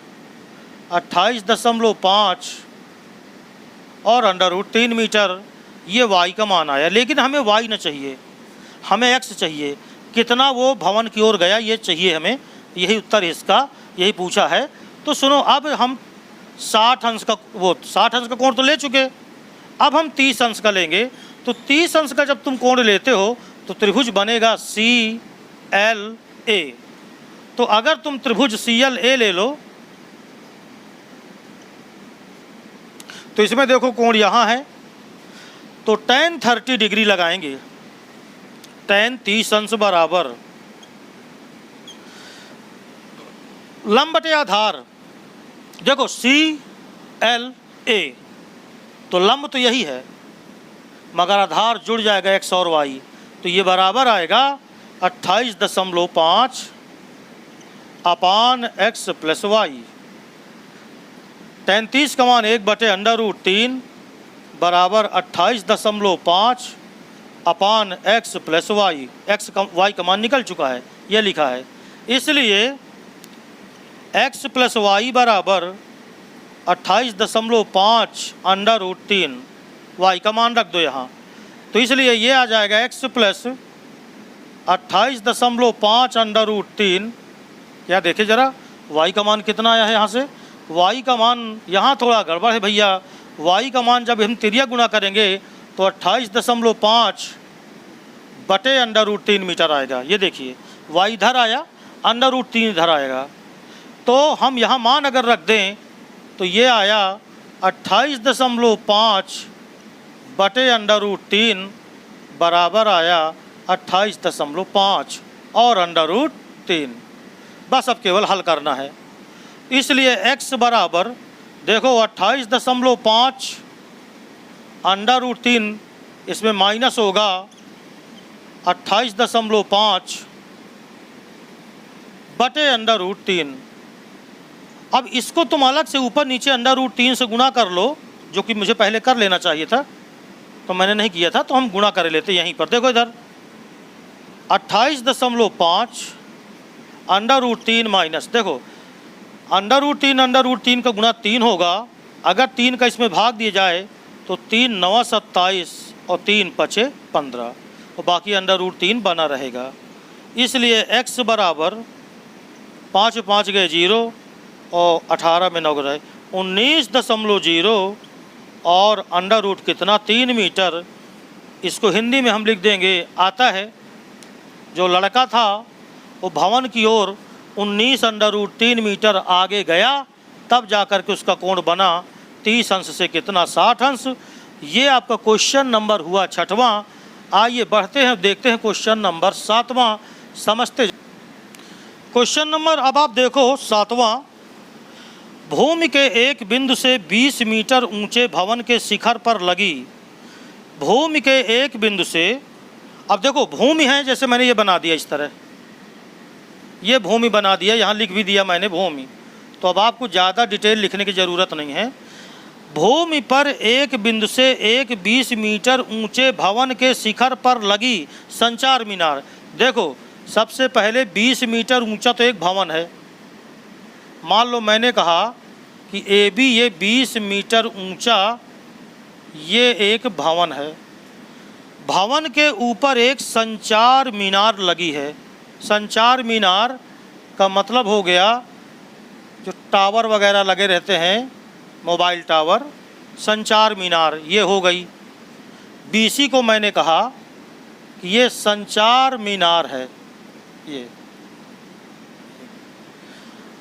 28.5 और √3 मीटर, ये y का मान आया। लेकिन हमें y न चाहिए, हमें x चाहिए। कितना वो भवन की ओर गया ये चाहिए हमें, यही उत्तर इसका, यही पूछा है। तो सुनो, अब हम 60 अंश का कोण तो ले चुके, अब हम 30 अंश का लेंगे। तो 30 अंश का जब तुम कोण लेते हो तो त्रिभुज बनेगा CLA। तो अगर तुम त्रिभुज CLA ले लो तो इसमें देखो कोण यहाँ है, तो tan 30 डिग्री लगाएंगे, tan 30 अंश बराबर लंब बटे आधार। देखो CLA, तो लंब तो यही है मगर आधार जुड़ जाएगा x और y, तो ये बराबर आएगा 28.5 अपान x प्लस वाई। tan 30 का मान 1/√3 बराबर 28.5 अपान x प्लस वाई। x का y का मान निकल चुका है, यह लिखा है। इसलिए x प्लस वाई बराबर 28.5 √3, y का मान रख दो यहाँ, तो इसलिए ये आ जाएगा x प्लस 28.5 √3। क्या देखे जरा y का मान कितना आया है यहाँ से, y का मान यहाँ थोड़ा गड़बड़ है भैया। y का मान जब हम तिर्यक गुणा करेंगे तो 28.5 बटे √3 मीटर आएगा। ये देखिए y इधर आया, √3 इधर आएगा, तो हम यहाँ मान अगर रख दें तो ये आया 28.5 बटे √3 बराबर आया 28.5 और √3। बस अब केवल हल करना है। इसलिए x बराबर देखो 28.5 √3, इसमें माइनस होगा 28.5 बटे √3। अब इसको तुम अलग से ऊपर नीचे √3 से गुणा कर लो, जो कि मुझे पहले कर लेना चाहिए था, तो मैंने नहीं किया था, तो हम गुणा कर लेते यहीं पर। देखो इधर 28.5 √3 माइनस, देखो √3 का गुणा 3 होगा। अगर 3 का इसमें भाग दिया जाए तो 3 9 27 और 3 5 15 और बाकी √3 बना रहेगा। इसलिए x बराबर 5 5 गए 0 और 18 में 9 रहे 19.0 और √ कितना 3 मीटर। इसको हिंदी में हम लिख देंगे, आता है जो लड़का था वो भवन की ओर 19 √3 मीटर आगे गया, तब जाकर के उसका कोण बना 30 अंश से कितना 60 अंश। ये आपका क्वेश्चन नंबर हुआ 6वां। आइए बढ़ते हैं, देखते हैं क्वेश्चन नंबर 7वां। समझते। क्वेश्चन नंबर अब आप देखो 7वां। भूमि के एक बिंदु से 20 मीटर ऊंचे भवन के शिखर पर लगी, भूमि के एक बिंदु से, अब देखो भूमि है, जैसे मैंने ये बना दिया इस तरह, ये भूमि बना दिया, यहाँ लिख भी दिया मैंने भूमि। तो अब आपको ज़्यादा डिटेल लिखने की ज़रूरत नहीं है। भूमि पर एक बिंदु से एक 20 मीटर ऊंचे भवन के शिखर पर लगी संचार मीनार। देखो सबसे पहले 20 मीटर ऊंचा तो एक भवन है। मान लो मैंने कहा कि ए बी ये 20 मीटर ऊंचा ये एक भवन है, भवन के ऊपर एक संचार मीनार लगी है। संचार मीनार का मतलब हो गया जो टावर वगैरह लगे रहते हैं, मोबाइल टावर, संचार मीनार ये हो गई। बीसी को मैंने कहा कि ये संचार मीनार है। ये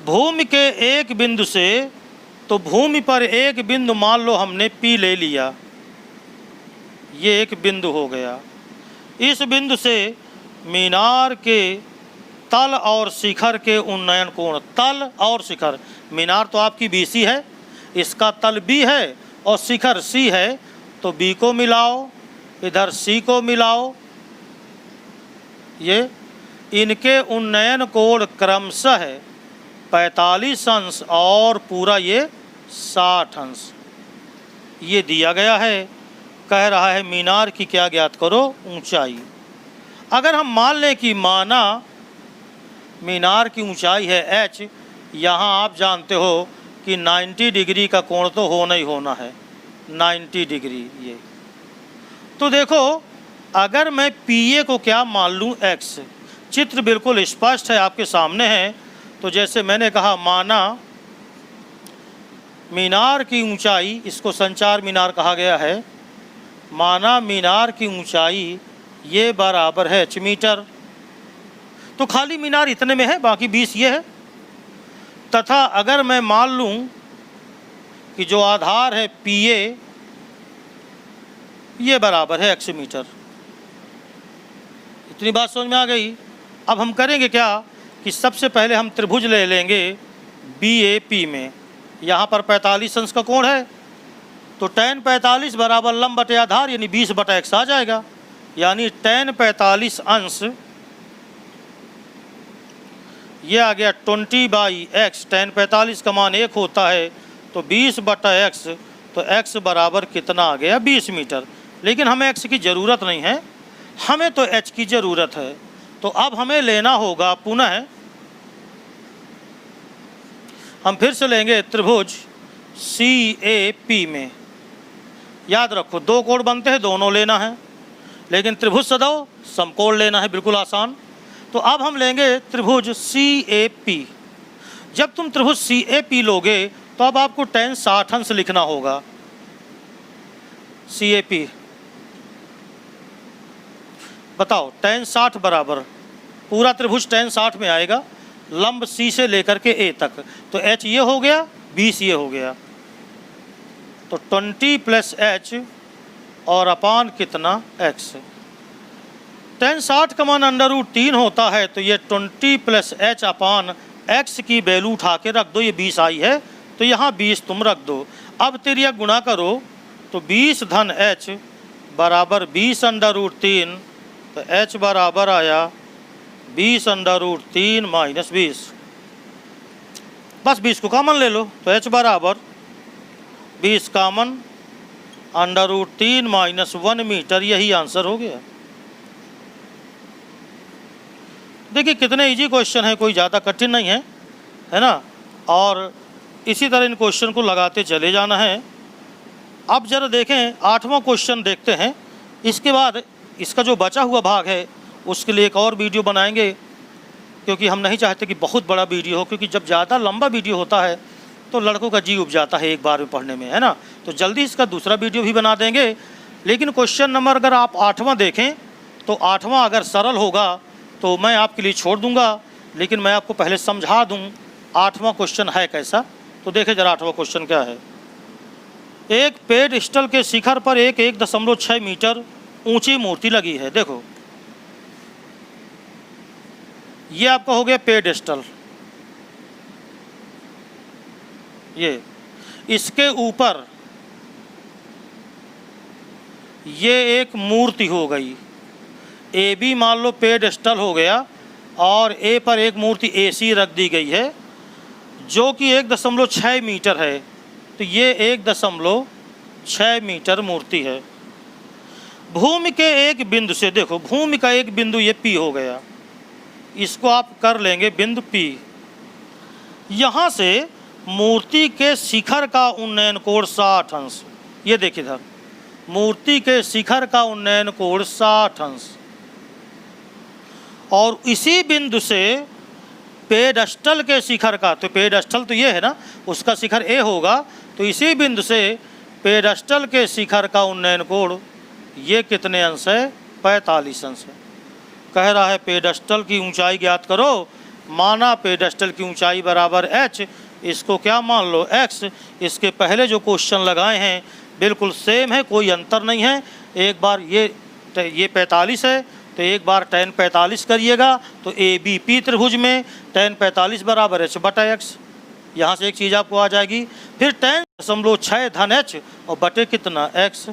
भूमि के एक बिंदु से, तो भूमि पर एक बिंदु मान लो हमने पी ले लिया, ये एक बिंदु हो गया। इस बिंदु से मीनार के तल और शिखर के उन्नयन कोण, तल और शिखर, मीनार तो आपकी बीसी है, इसका तल बी है और शिखर सी है, तो बी को मिलाओ, इधर सी को मिलाओ, ये इनके उन्नयन कोण क्रमशः 45 अंश और पूरा ये 60 अंश ये दिया गया है। कह रहा है मीनार की क्या ज्ञात करो, ऊंचाई। अगर हम मान लें कि माना मीनार की ऊंचाई है h, यहाँ आप जानते हो कि 90 डिग्री का कोण तो होना ही होना है, 90 डिग्री ये। तो देखो अगर मैं PA को क्या मान लूँ x, चित्र बिल्कुल स्पष्ट है आपके सामने है। तो जैसे मैंने कहा माना मीनार की ऊंचाई, इसको संचार मीनार कहा गया है, माना मीनार की ऊंचाई ये बराबर है h मीटर, तो खाली मीनार इतने में है, बाकी 20 ये है। तथा अगर मैं मान लूँ कि जो आधार है PA ये बराबर है x मीटर। इतनी बात समझ में आ गई। अब हम करेंगे क्या कि सबसे पहले हम त्रिभुज ले लेंगे BAP में, यहाँ पर 45 अंश का कोण है, तो tan 45 बराबर लंब बटे आधार यानी 20 बटा x आ जाएगा, यानी tan 45 अंश ये आ गया 20/x। tan 45 का मान 1 होता है, तो 20 बटा x, तो x बराबर कितना आ गया 20 मीटर। लेकिन हमें x की ज़रूरत नहीं है, हमें तो h की ज़रूरत है। तो अब हमें लेना होगा पुनः, हम फिर से लेंगे त्रिभुज CAP में। याद रखो दो कोण बनते हैं, दोनों लेना है, लेकिन त्रिभुज सदैव समकोण लेना है, बिल्कुल आसान। तो अब हम लेंगे त्रिभुज CAP। जब तुम त्रिभुज CAP लोगे तो अब आपको tan 60 अंश लिखना होगा। CAP बताओ, tan 60 बराबर पूरा त्रिभुज tan 60 में आएगा, लंब C से लेकर के A तक, तो H ये हो गया, 20 ये हो गया, तो 20 + H और अपान कितना x। tan 60 का मान √3 होता है, तो ये 20 + H अपान x की वैल्यू उठा के रख दो, ये 20 आई है तो यहाँ 20 तुम रख दो। अब तिर्यक गुणा करो तो 20 धन H बराबर 20 √3, तो H बराबर आया 20 √3 - 20। बस 20 को कॉमन ले लो, तो H बराबर 20 कॉमन √3 - 1 मीटर, यही आंसर हो गया। देखिए कितने इजी क्वेश्चन है, कोई ज़्यादा कठिन नहीं है, है ना। और इसी तरह इन क्वेश्चन को लगाते चले जाना है। अब जरा देखें 8वां क्वेश्चन देखते हैं, इसके बाद इसका जो बचा हुआ भाग है उसके लिए एक और वीडियो बनाएंगे, क्योंकि हम नहीं चाहते कि बहुत बड़ा वीडियो हो, क्योंकि जब ज़्यादा लंबा वीडियो होता है तो लड़कों का जी उब जाता है एक बार में पढ़ने में, है ना। तो जल्दी इसका दूसरा वीडियो भी बना देंगे। लेकिन क्वेश्चन नंबर अगर आप 8वां देखें तो 8वां अगर सरल होगा तो मैं आपके लिए छोड़ दूंगा, लेकिन मैं आपको पहले समझा दूं 8वां क्वेश्चन है कैसा। तो देखें जरा 8वां क्वेश्चन क्या है। एक पेडस्टल के शिखर पर एक 1.6 मीटर ऊंची मूर्ति लगी है। देखो ये आपका हो गया पेडेस्टल। ये इसके ऊपर ये एक मूर्ति हो गई। ए बी मान लो पेडेस्टल हो गया और ए पर एक मूर्ति एसी रख दी गई है जो कि 1.6 मीटर है। तो ये 1.6 मीटर मूर्ति है। भूमि के एक बिंदु से, देखो भूमि का एक बिंदु ये P हो गया, इसको आप कर लेंगे बिंदु P। यहाँ से मूर्ति के शिखर का उन्नयन कोण 60 अंश। ये देखिए इधर, मूर्ति के शिखर का उन्नयन कोण 60 अंश। और इसी बिंदु से पेडस्टल के शिखर का, तो पेडस्टल तो ये है ना, उसका शिखर ए होगा, तो इसी बिंदु से पेडस्टल के शिखर का उन्नयन कोण ये कितने अंश है? 45 अंश है। कह रहा है पेडस्टल की ऊंचाई ज्ञात करो। माना पेडस्टल की ऊंचाई बराबर h, इसको क्या मान लो x। इसके पहले जो क्वेश्चन लगाए हैं बिल्कुल सेम है, कोई अंतर नहीं है। एक बार ये 45 है तो एक बार tan 45 करिएगा तो ABP त्रिभुज में tan 45 बराबर h/x। यहाँ से एक चीज़ आपको आ जाएगी। फिर tan.6 धन h और बटे कितना x।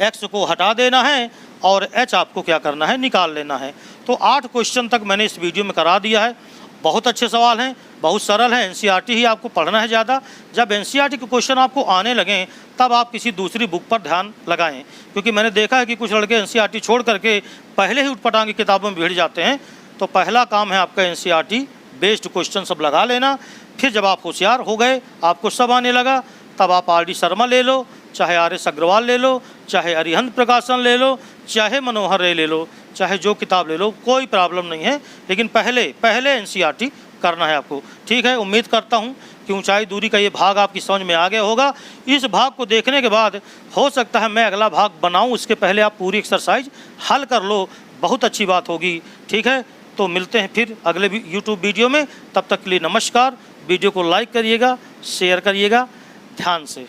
x को हटा देना है और h आपको क्या करना है? निकाल लेना है। तो 8 क्वेश्चन तक मैंने इस वीडियो में करा दिया है। बहुत अच्छे सवाल हैं, बहुत सरल है। NCERT ही आपको पढ़ना है ज़्यादा। जब NCERT के क्वेश्चन आपको आने लगें तब आप किसी दूसरी बुक पर ध्यान लगाएं, क्योंकि मैंने देखा है कि कुछ लड़के NCERT छोड़ करके पहले ही उठपटांग की किताबों में भिड़ जाते हैं। तो पहला काम है आपका NCERT बेस्ड क्वेश्चन सब लगा लेना। फिर जब आप होशियार हो गए, आपको सब आने लगा, तब आप RD शर्मा ले लो, चाहे RS अग्रवाल ले लो, चाहे अरिहंत प्रकाशन ले लो, चाहे मनोहर रे ले लो, चाहे जो किताब ले लो, कोई प्रॉब्लम नहीं है। लेकिन पहले NCERT करना है आपको। ठीक है, उम्मीद करता हूँ कि ऊंचाई दूरी का ये भाग आपकी समझ में आ गया होगा। इस भाग को देखने के बाद हो सकता है मैं अगला भाग बनाऊँ, उसके पहले आप पूरी एक्सरसाइज हल कर लो, बहुत अच्छी बात होगी। ठीक है, तो मिलते हैं फिर अगले YouTube वीडियो में। तब तक के लिए नमस्कार। वीडियो को लाइक करिएगा, शेयर करिएगा ध्यान से।